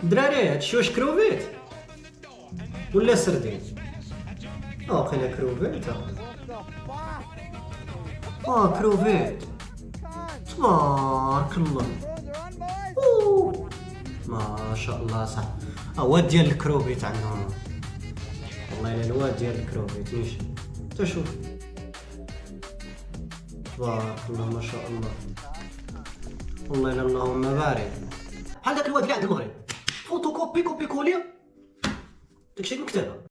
دراري هادشي واش كروفيت ولا سردين؟ واقيلا كروفيت. كروفيت. تبارك الله. أوه. ما شاء الله صح. واد ديال الكروفيت عندهم. والله الا الواد ديال الكروفيت نيشان. تشوف تبارك الله ما شاء الله. والله الا اللهم بارك. بحال داك الواد اللي عند المغرب فوتوكوبي كوبي كوليا داكشي المكتبه.